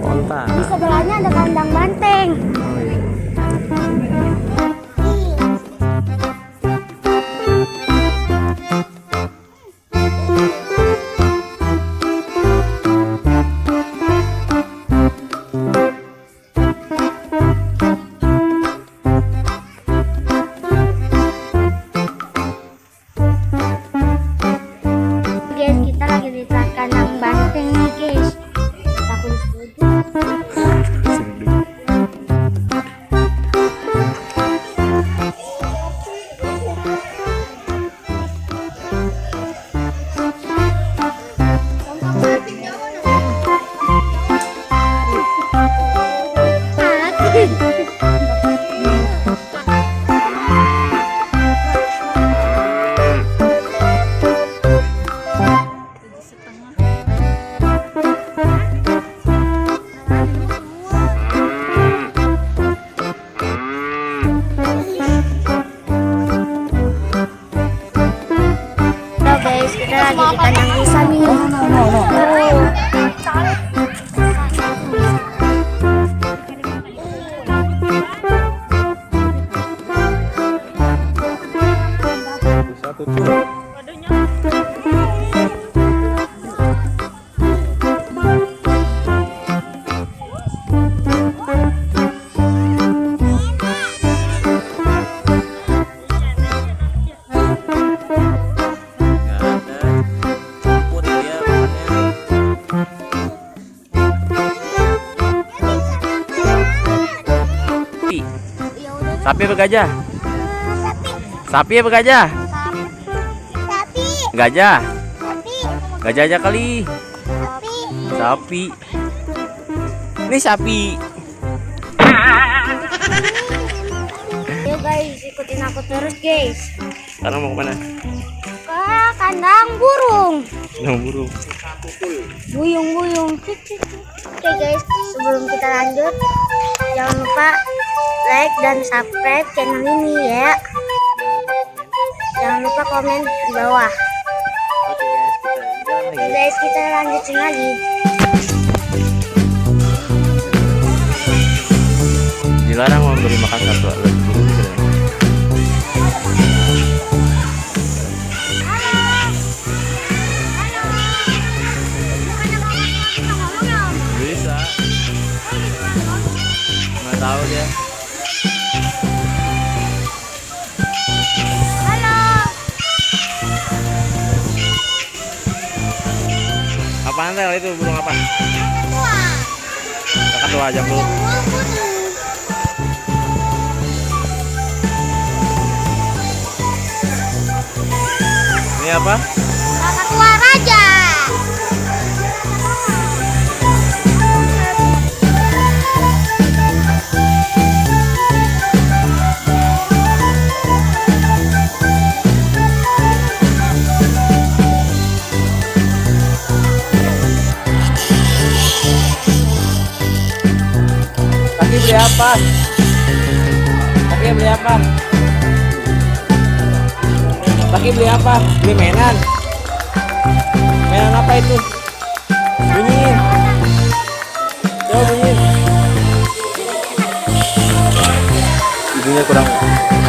onta. Di sebelahnya ada kandang banteng. Oh, iya. Guys, kita lagi di kandang banteng nih guys. Takut setuju. Guys, kita lagi di kandang Lisa nih. Satu tuh. Sapi apa gajah? Sapi apa gajah? Sapi. Gajah. Sapi. Gajah aja kali. Sapi. Sapi. Ini sapi. Yuk guys, ikutin aku terus guys. Sekarang mau kemana? Ke kandang burung. Senang burung. Buyung-buyung. Oke guys, sebelum kita lanjut, jangan lupa like dan subscribe channel ini ya. Jangan lupa komen di bawah. Oke guys, kita lanjutin lagi. Dilarang memberi makan satwa burung. Bisa. Nggak tahu dia. Halo. Apaan Tel itu burung apa? Tua. Kakak tua aja bro. Ini apa? Kakak tua raja. Kaki beli apa? Kaki beli apa? Kaki beli apa? Beli mainan. Mainan apa itu? Bunyiin. Coba bunyiin. Ibunya kurang.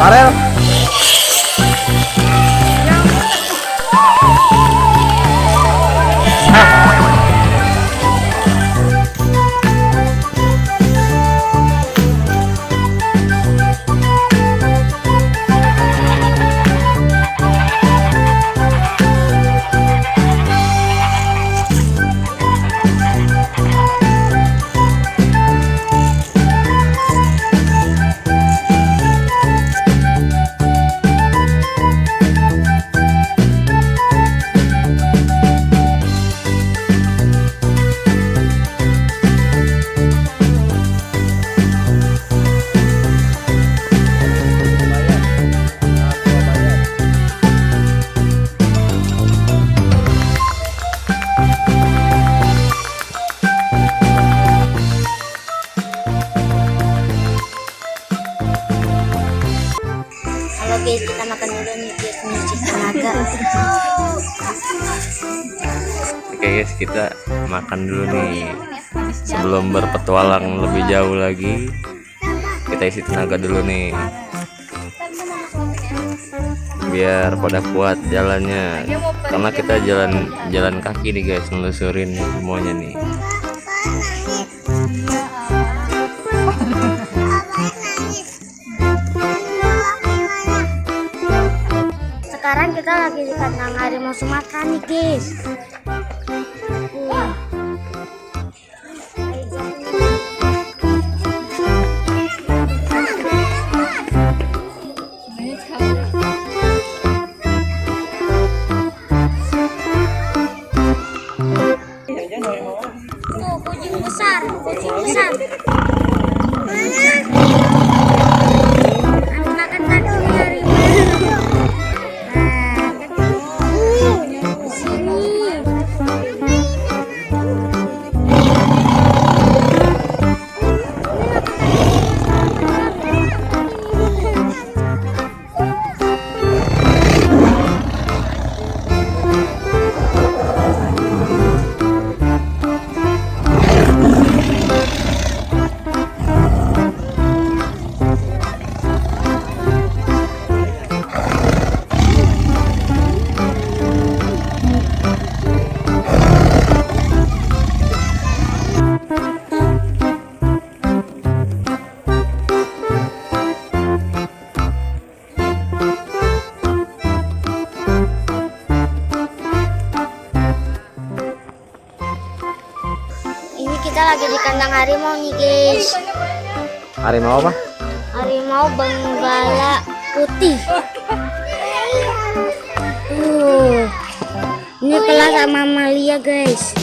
Farel. Guys, kita makan dulu nih guys, menyuci tenaga. Oke guys, kita makan dulu nih. sebelum berpetualang lebih jauh lagi, kita isi tenaga dulu nih, biar pada kuat jalannya, karena kita jalan kaki nih guys, nelusurin semuanya nih. Sekarang kita lagi di kandang harimau Sumatera nih guys. Kucing besar, kucing besar. Makan tadi dari kita lagi di kandang harimau nih guys. Harimau apa? Harimau Benggala putih. Ini kelas sama Amalia guys.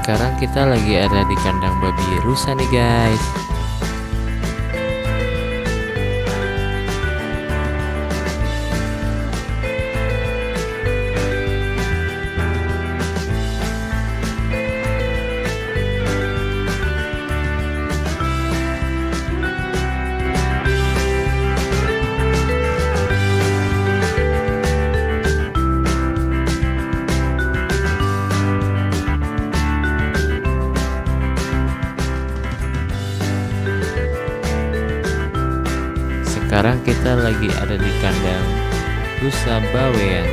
Sekarang kita lagi ada di kandang babi rusa nih guys. Sekarang kita lagi ada di kandang rusa bawean.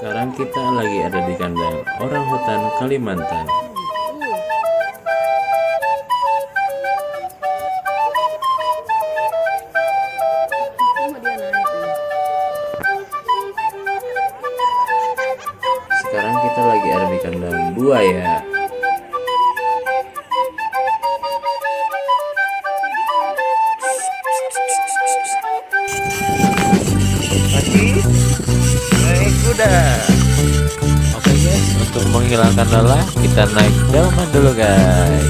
Sekarang kita lagi ada di kandang orang hutan Kalimantan. Sekarang kita lagi ada di kandang buaya. Oke guys, untuk menghilangkan lelah kita naik delman dulu guys.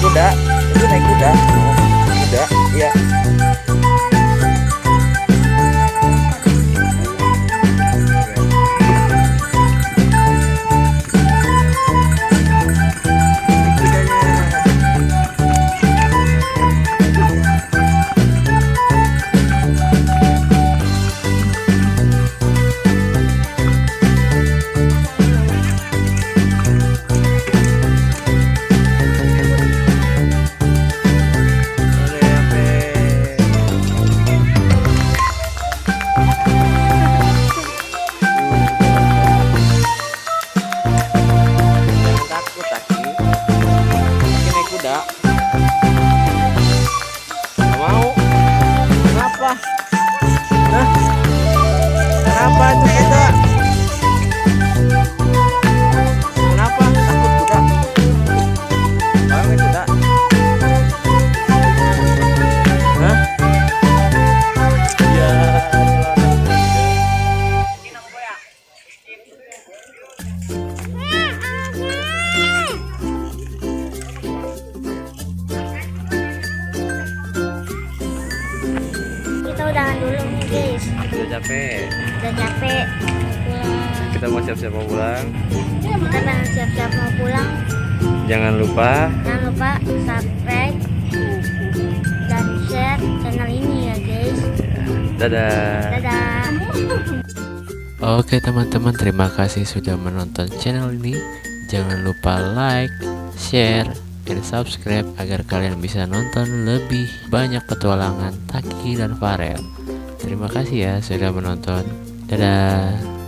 Itu naik kuda. Kuda, ya. guys. Udah capek. Udah capek mau pulang. Kita mau siap-siap mau pulang. Kita pengen siap-siap mau pulang. Jangan lupa Subscribe dan share channel ini ya guys. dadah. Dadah. Oke teman-teman, terima kasih sudah menonton channel ini. Jangan lupa like, share, dan subscribe agar kalian bisa nonton lebih banyak petualangan Taki dan Farel. Terima kasih ya sudah menonton. Dadah.